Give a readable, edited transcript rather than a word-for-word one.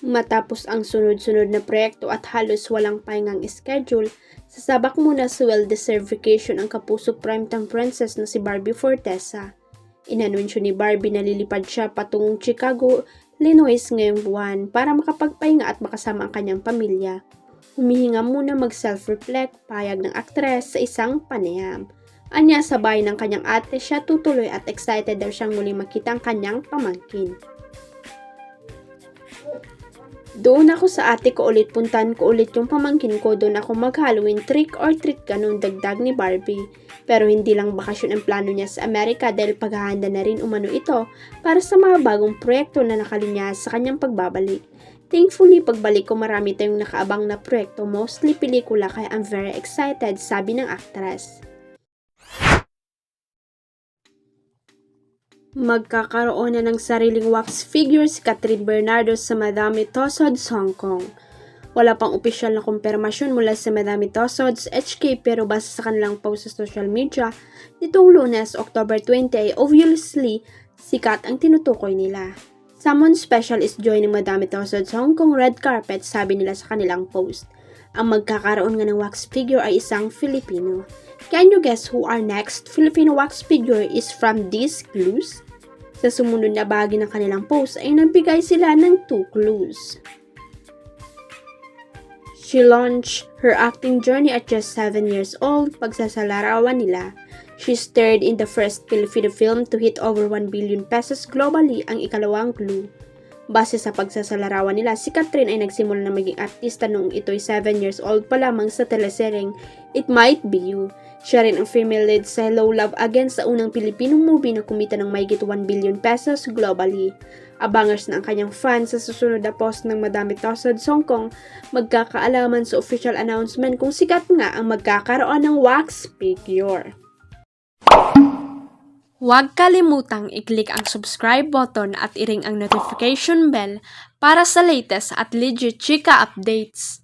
Matapos ang sunod-sunod na proyekto at halos walang pahingang schedule, sasabak muna sa well-deserved vacation ang kapusok primetime princess na si Barbie Fortesa. Inanunsyo ni Barbie na lilipad siya patungong Chicago, Illinois ngayong buwan para makapagpahinga at makasama ang kanyang pamilya. Humihinga muna mag-self-reflect, payag ng aktres sa isang panayam. Anya sa bahay ng kanyang ate siya tutuloy at excited daw siyang muling makita ang kanyang pamangkin. Doon ako sa ate ko ulit, puntan ko ulit yung pamangkin ko, doon ako mag-Halloween trick or treat ganun dagdag ni Barbie. Pero hindi lang bakasyon ang plano niya sa Amerika dahil paghahanda na rin umano ito para sa mga bagong proyekto na nakalinya sa kanyang pagbabalik. Thankfully, pagbalik ko marami tayong nakaabang na proyekto, mostly pelikula kaya I'm very excited, sabi ng actress. Magkakaroon na ng sariling wax figure si Catherine Bernardo sa Madame Tussauds Hong Kong. Wala pang opisyal na kumpirmasyon mula sa Madame Tussauds HK pero base sa kanilang post sa social media, nitong Lunes, October 20 ay obviously sikat ang tinutukoy nila. Someone special is joining Madame Tussauds Hong Kong red carpet, sabi nila sa kanilang post. Ang magkakaroon nga ng wax figure ay isang Filipino. Can you guess who our next Filipino wax figure is from these clues? Sa sumunod na bahagi ng kanilang post ay nagbigay sila ng 2 clues. She launched her acting journey at just 7 years old, pagsasalarawan nila. She starred in the first Filipino film to hit over 1 billion pesos globally, ang ikalawang clue. Base sa pagsasalarawan nila, si Catherine ay nagsimula na maging artista noong ito'y 7 years old pa lamang sa telesereng It Might Be You. Siya rin ang female lead sa Hello Love Again sa unang Pilipinong movie na kumita ng mahigit 1 billion pesos globally. Abangers na ang kanyang fans sa susunod na post ng Madame Tussauds Hong Kong, magkakaalaman sa official announcement kung sikat nga ang magkakaroon ng wax figure. Huwag kalimutang i-click ang subscribe button at i-ring ang notification bell para sa latest at legit chika updates.